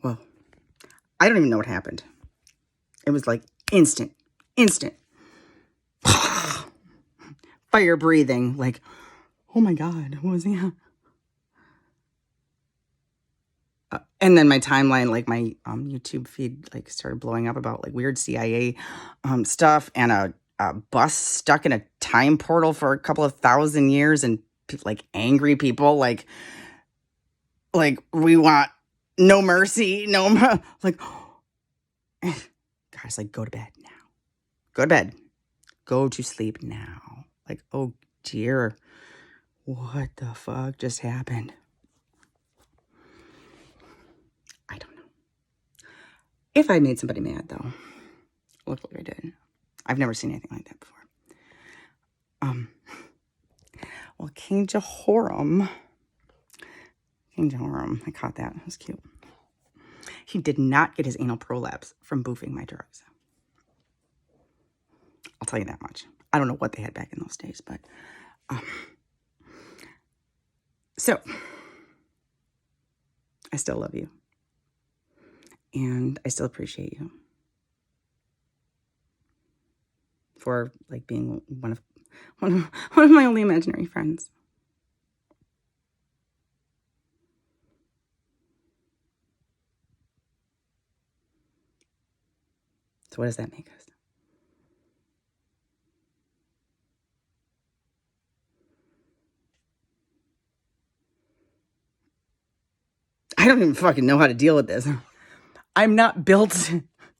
Well, I don't even know what happened. It was like instant. Fire breathing. Like, oh my God, who was he? And then my timeline, like my YouTube feed, like started blowing up about like weird CIA stuff and a bus stuck in a time portal for a couple of 1,000 years and like angry people like we want no mercy, like guys, like go to bed now. Go to bed. Go to sleep now. Like, oh dear, what the fuck just happened? I don't know. If I made somebody mad, though, look like I did. I've never seen anything like that before. Well, King Jehoram, I caught that. It was cute. He did not get his anal prolapse from boofing my drugs. I'll tell you that much. I don't know what they had back in those days, but so I still love you. And I still appreciate you for like being one of my only imaginary friends. So what does that make us? I don't even fucking know how to deal with this. I'm not built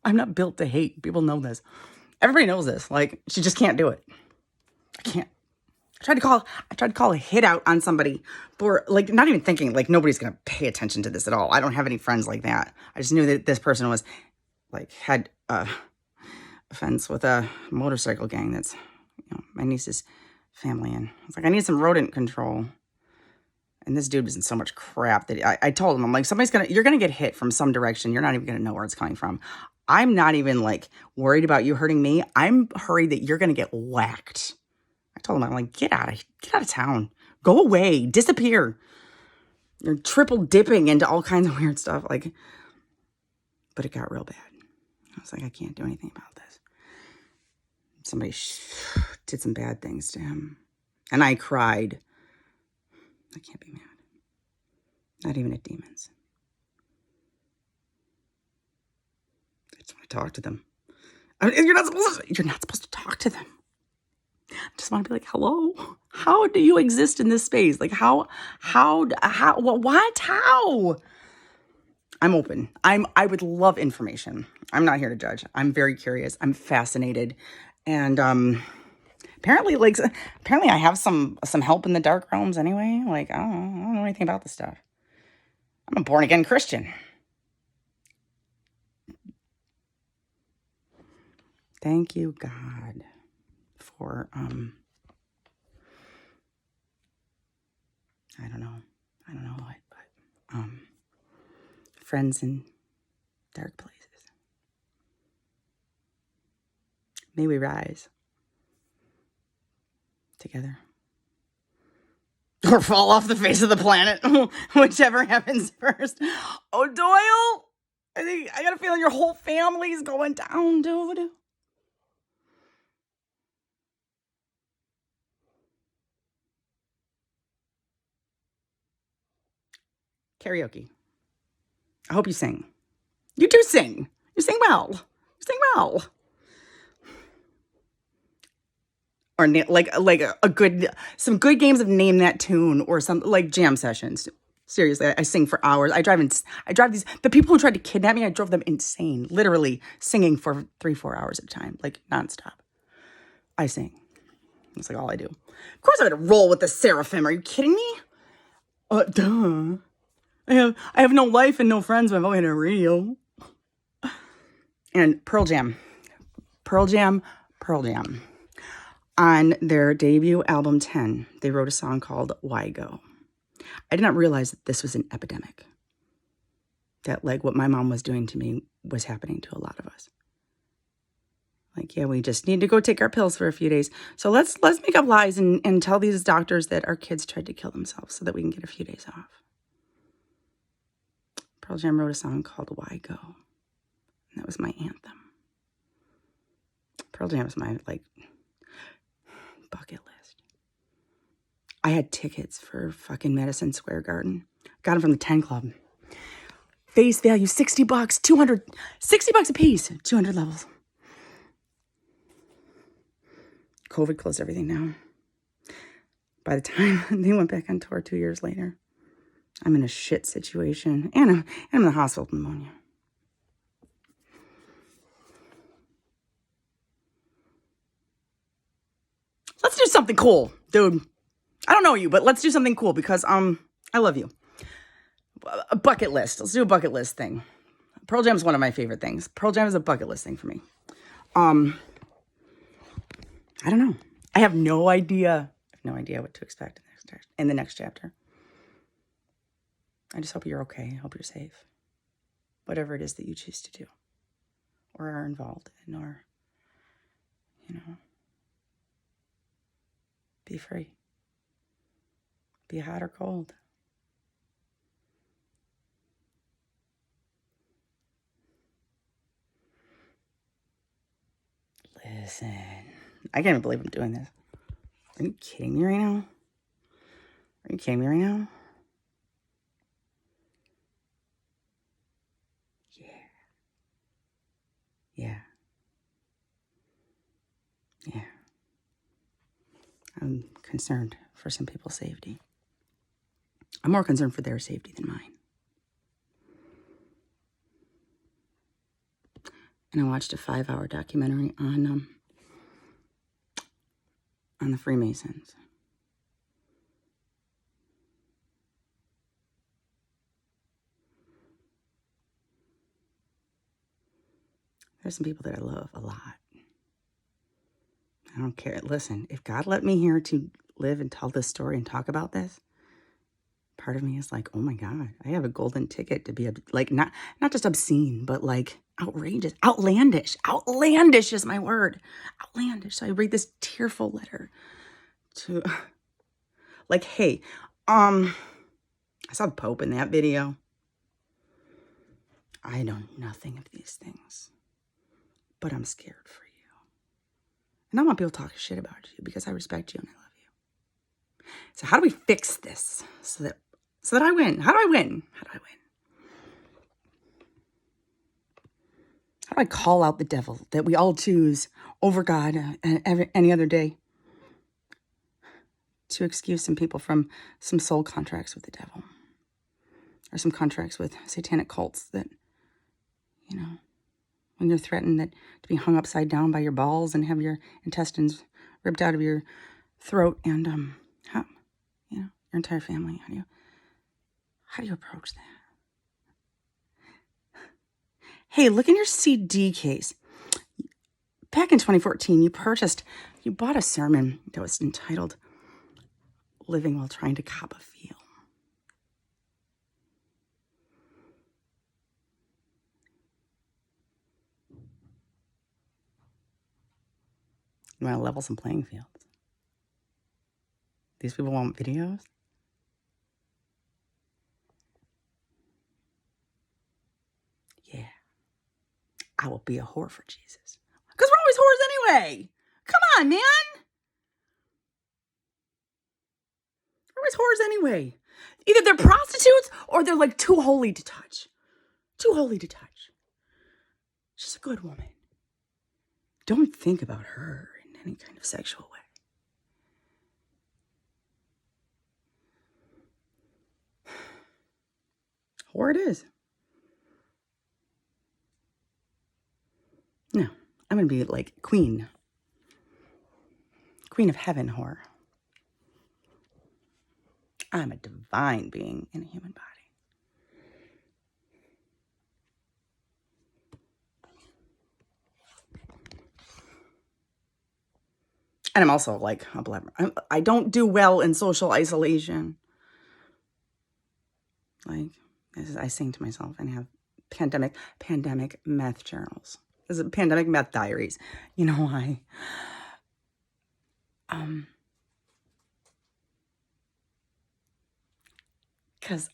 to hate. People know this. Everybody knows this. Like, she just can't do it. I can't. I tried to call a hit out on somebody for like not even thinking like nobody's gonna pay attention to this at all. I don't have any friends like that. I just knew that this person was like had offense with a motorcycle gang that's my niece's family, and I was like, I need some rodent control. And this dude was in so much crap that I told him, I'm like, you're gonna get hit from some direction. You're not even gonna know where it's coming from. I'm not even like worried about you hurting me. I'm worried that you're gonna get whacked. I told him, I'm like, get out of town. Go away. Disappear. You're triple dipping into all kinds of weird stuff. Like, but it got real bad. I was like, I can't do anything about this. Somebody did some bad things to him. And I cried. I can't be mad. Not even at demons. I just want to talk to them. I mean, you're not supposed to talk to them. I just want to be like, hello, how do you exist in this space? Like, what, how? I'm open. I would love information. I'm not here to judge. I'm very curious. I'm fascinated. And, apparently I have some help in the dark realms anyway. Like, I don't know anything about this stuff. I'm a born again Christian. Thank you, God, for, I don't know what, but, friends in dark places. May we rise together. Or fall off the face of the planet, whichever happens first. Oh, Doyle, I got a feeling your whole family's going down, dude. Karaoke. I hope you sing. You do sing. You sing well. Or like some good games of name that tune or some like jam sessions. Seriously, I sing for hours. I drive the people who tried to kidnap me, I drove them insane. Literally singing for 3-4 hours at a time, like nonstop. I sing. That's like all I do. Of course I'm gonna roll with the seraphim. Are you kidding me? Duh. I have no life and no friends when I'm on a radio. And Pearl Jam. On their debut album 10, they wrote a song called Why Go? I did not realize that this was an epidemic. That like what my mom was doing to me was happening to a lot of us. Like, yeah, we just need to go take our pills for a few days. So let's make up lies and tell these doctors that our kids tried to kill themselves so that we can get a few days off. Pearl Jam wrote a song called Why Go? And that was my anthem. Pearl Jam is my, like, bucket list. I had tickets for fucking Madison Square Garden. Got them from the 10 Club. Face value, $60, 200, $60 a piece, 200 levels. COVID closed everything down. By the time they went back on tour 2 years later, I'm in a shit situation, and I'm in the hospital with pneumonia. Let's do something cool, dude. I don't know you, but let's do something cool because I love you. A bucket list. Let's do a bucket list thing. Pearl Jam is one of my favorite things. Pearl Jam is a bucket list thing for me. I don't know. I have no idea. What to expect in the next chapter. I just hope you're okay. I hope you're safe. Whatever it is that you choose to do or are involved in, or, be free. Be hot or cold. Listen, I can't even believe I'm doing this. Are you kidding me right now? Yeah. I'm concerned for some people's safety. I'm more concerned for their safety than mine. And I watched a 5-hour documentary on the Freemasons. There's some people that I love a lot. I don't care. Listen, if God let me here to live and tell this story and talk about this, part of me is like, oh my God, I have a golden ticket to be like, not just obscene, but like outrageous, outlandish is my word. Outlandish. So I read this tearful letter to, like, hey, I saw the Pope in that video. I know nothing of these things, but I'm scared for you. And I want people to talk shit about you because I respect you and I love you. So how do we fix this so that I win? How do I win? How do I call out the devil that we all choose over God and any other day to excuse some people from some soul contracts with the devil or some contracts with satanic cults that, when you're threatened that to be hung upside down by your balls and have your intestines ripped out of your throat and your entire family. How do you approach that? Hey, look in your CD case. Back in 2014, you bought a sermon that was entitled "Living While Trying to Cop a Feel." You want to level some playing fields. These people want videos. Yeah. I will be a whore for Jesus. Because we're always whores anyway. Come on, man. We're always whores anyway. Either they're prostitutes or they're like too holy to touch. Too holy to touch. She's a good woman. Don't think about her in any kind of sexual way. Whore it is. No, I'm going to be like queen of heaven whore. I'm a divine being in a human body. And I'm also like a blabber. I don't do well in social isolation. Like, I sing to myself and have pandemic meth journals. This is pandemic meth diaries. You know why? Because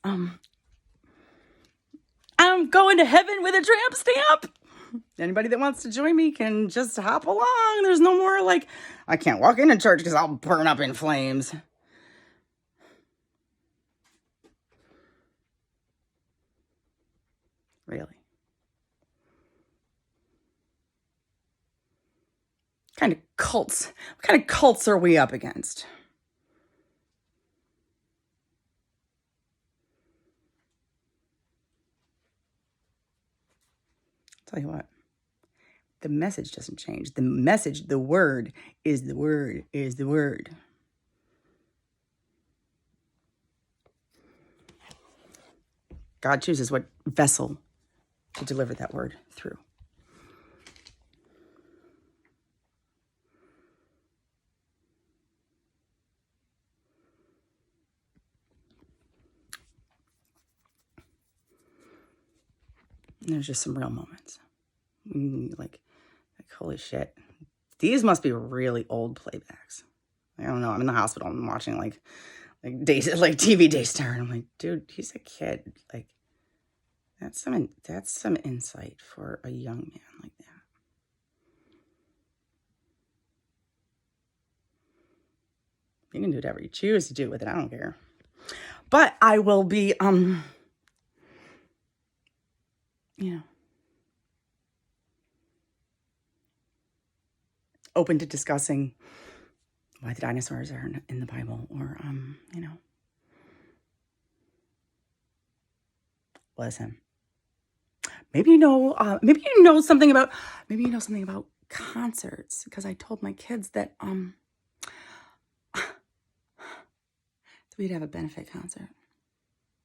I'm going to heaven with a tramp stamp. Anybody that wants to join me can just hop along. There's no more like, I can't walk into church because I'll burn up in flames. Really? What kind of cults are we up against? I'll tell you what. The message doesn't change. The word is the word is the word. God chooses what vessel to deliver that word through. And there's just some real moments. Like, holy shit. These must be really old playbacks. I don't know. I'm in the hospital. I'm watching like TV Daystar, and I'm like, dude, he's a kid. Like, that's some insight for a young man like that. You can do whatever you choose to do with it. I don't care. But I will be, open to discussing why the dinosaurs are in the Bible, or, listen, maybe you know something about concerts, because I told my kids that, we'd have a benefit concert.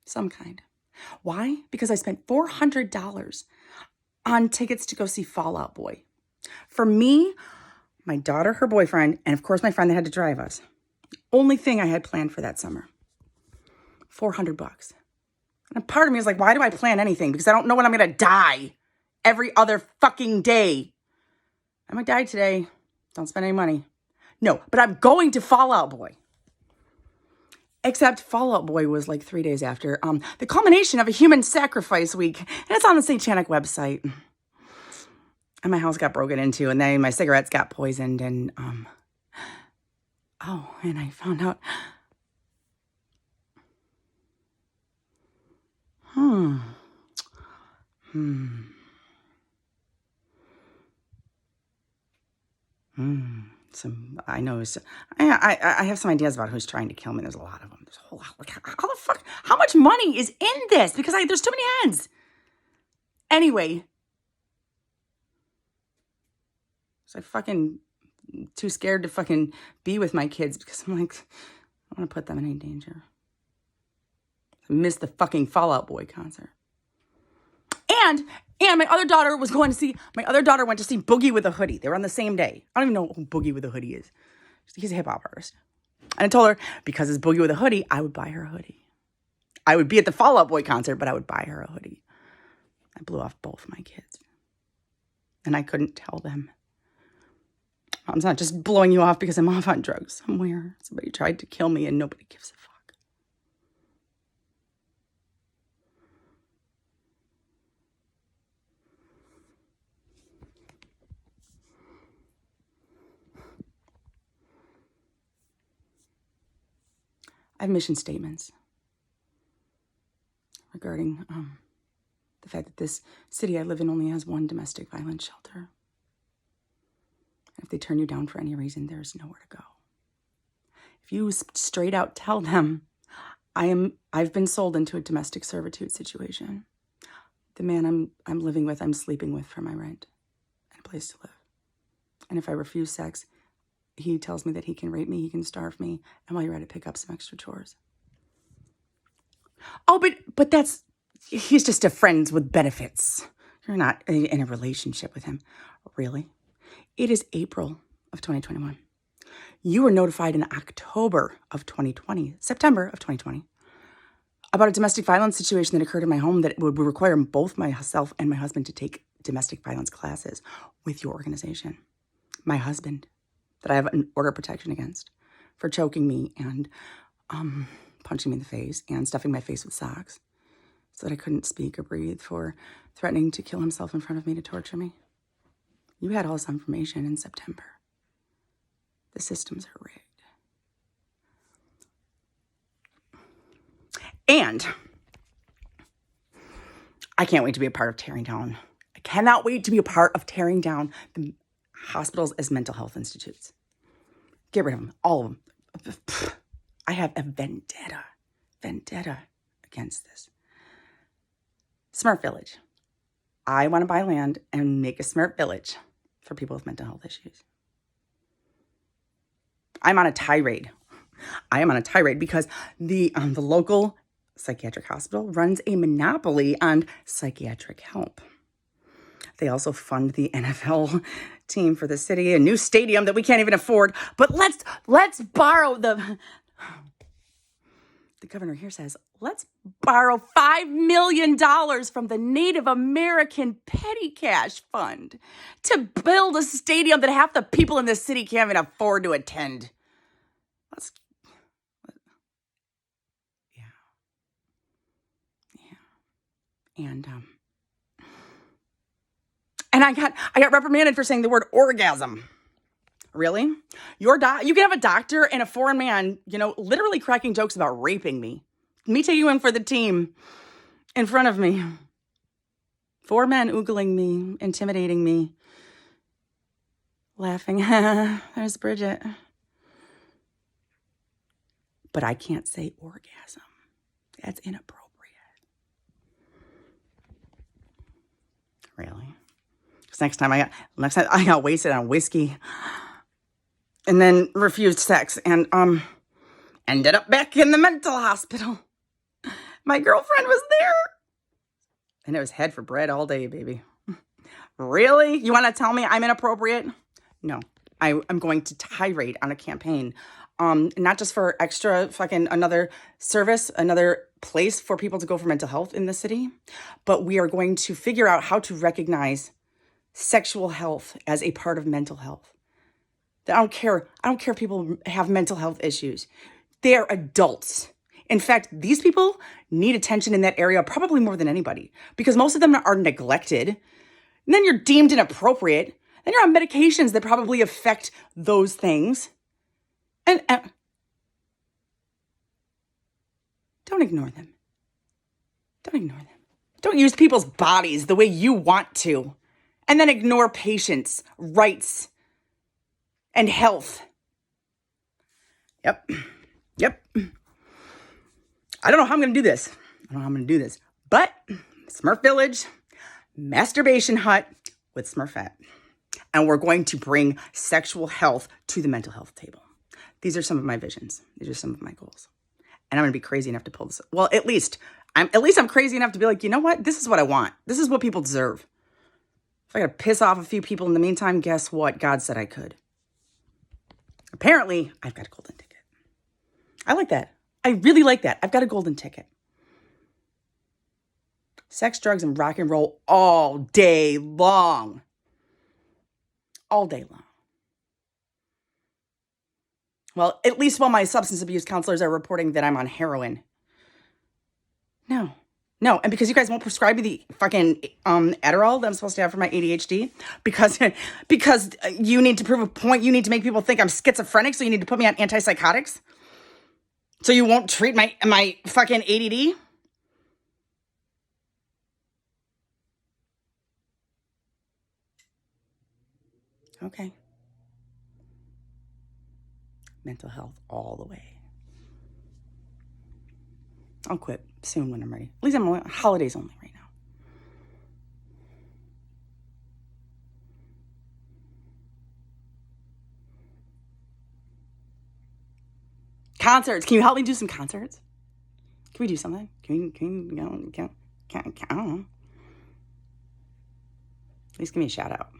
Some kind. Why? Because I spent $400 on tickets to go see Fall Out Boy. For me, my daughter, her boyfriend, and of course my friend that had to drive us. Only thing I had planned for that summer. $400. And a part of me is like, why do I plan anything? Because I don't know when I'm going to die every other fucking day. I might die today. Don't spend any money. No, but I'm going to Fall Out Boy. Except Fall Out Boy was like 3 days after the culmination of a human sacrifice week. And it's on the satanic website. And my house got broken into, and then my cigarettes got poisoned, and and I found out. I have some ideas about who's trying to kill me. There's a lot of them. There's a whole lot. Like, how the fuck? How much money is in this? Because there's too many ends. Anyway, so I fucking too scared to fucking be with my kids because I'm like, I don't want to put them in any danger. I missed the fucking Fall Out Boy concert. And my other daughter went to see Boogie with a Hoodie. They were on the same day. I don't even know who Boogie with a Hoodie is. He's a hip hop artist. And I told her, because it's Boogie with a Hoodie, I would buy her a hoodie. I would be at the Fall Out Boy concert, but I would buy her a hoodie. I blew off both my kids. And I couldn't tell them. Mom's not just blowing you off because I'm off on drugs somewhere. Somebody tried to kill me and nobody gives a fuck. I have mission statements regarding the fact that this city I live in only has one domestic violence shelter. If they turn you down for any reason, there's nowhere to go. If you straight out tell them, I've been sold into a domestic servitude situation. The man I'm living with, I'm sleeping with for my rent and a place to live. And if I refuse sex, he tells me that he can rape me, he can starve me, and while you're at it, pick up some extra chores. Oh, but he's just a friend with benefits. You're not in a relationship with him. Really? It is April of 2021. You were notified in September of 2020, about a domestic violence situation that occurred in my home that would require both myself and my husband to take domestic violence classes with your organization. My husband, that I have an order of protection against for choking me and punching me in the face and stuffing my face with socks. so that I couldn't speak or breathe, for threatening to kill himself in front of me to torture me. You had all this information in September. The systems are rigged. And I can't wait to be a part of tearing down. I cannot wait to be a part of tearing down the hospitals as mental health institutes. Get rid of them, all of them. I have a vendetta against this. Smart Village. I want to buy land and make a smart village for people with mental health issues. I'm on a tirade. I am on a tirade because the local psychiatric hospital runs a monopoly on psychiatric help. They also fund the NFL team for the city, a new stadium that we can't even afford. But let's borrow the governor here says, let's borrow $5 million from the Native American Petty Cash Fund to build a stadium that half the people in this city can't even afford to attend. And I got reprimanded for saying the word orgasm. Really? You can have a doctor and a foreign man, literally cracking jokes about raping me. Me taking one for the team in front of me. 4 men oogling me, intimidating me, laughing. There's Bridget. But I can't say orgasm. That's inappropriate. Really? Because next time I got wasted on whiskey and then refused sex and ended up back in the mental hospital. My girlfriend was there. And it was head for bread all day, baby. Really? You want to tell me I'm inappropriate? No. I'm going to tirade on a campaign. Not just for extra another service, another place for people to go for mental health in the city, but we are going to figure out how to recognize sexual health as a part of mental health. I don't care if people have mental health issues. They are adults. In fact, these people need attention in that area probably more than anybody because most of them are neglected. And then you're deemed inappropriate. Then you're on medications that probably affect those things. And don't ignore them. Don't ignore them. Don't use people's bodies the way you want to. And then ignore patients' rights and health. Yep. I don't know how I'm going to do this. But Smurf Village, masturbation hut with Smurfette. And we're going to bring sexual health to the mental health table. These are some of my visions. These are some of my goals. And I'm going to be crazy enough to pull this. Well, at least I'm crazy enough to be like, you know what? This is what I want. This is what people deserve. If I got to piss off a few people in the meantime, guess what? God said I could. Apparently, I've got a golden ticket. I like that. I really like that. I've got a golden ticket. Sex, drugs, and rock and roll all day long. All day long. Well, at least while my substance abuse counselors are reporting that I'm on heroin. No. And because you guys won't prescribe me the fucking Adderall that I'm supposed to have for my ADHD, because you need to prove a point, you need to make people think I'm schizophrenic, so you need to put me on antipsychotics. So you won't treat my fucking ADD? Okay. Mental health all the way. I'll quit soon when I'm ready. At least I'm on holidays only right now. Concerts. Can you help me do some concerts? Can we do something? Can I don't know. At least give me a shout out.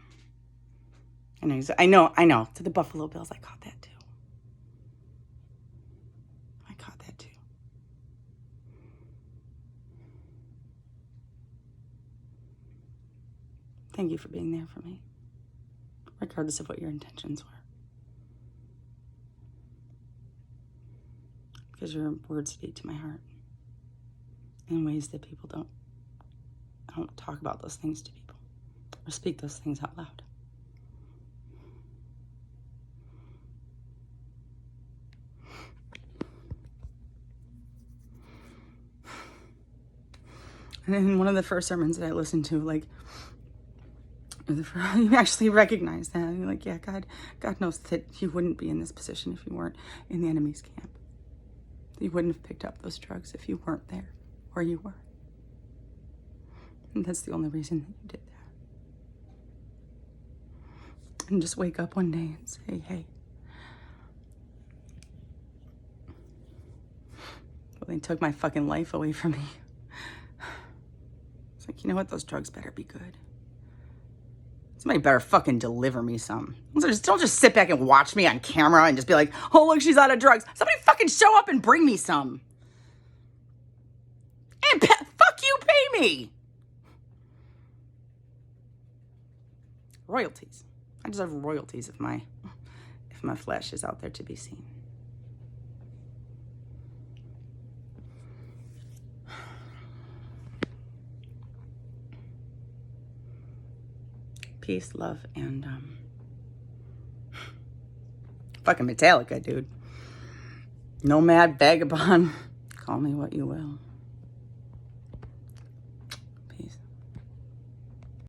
I know. To the Buffalo Bills, I caught that too. Thank you for being there for me, regardless of what your intentions were. Because your words speak to my heart. in ways that people don't. I don't talk about those things to people or speak those things out loud. And in one of the first sermons that I listened to, like, you actually recognize that. You're like, yeah, God knows that you wouldn't be in this position if you weren't in the enemy's camp. You wouldn't have picked up those drugs if you weren't there, or you were. And that's the only reason that you did that. And just wake up one day and say, hey, well, they took my fucking life away from me. It's like, you know what? Those drugs better be good. Somebody better fucking deliver me some. Don't just sit back and watch me on camera and just be like, oh, look, she's out of drugs. Somebody fucking show up and bring me some. And fuck you, pay me. Royalties. I deserve royalties if my flesh is out there to be seen. Peace, love, and fucking Metallica, dude. Nomad, vagabond, call me what you will.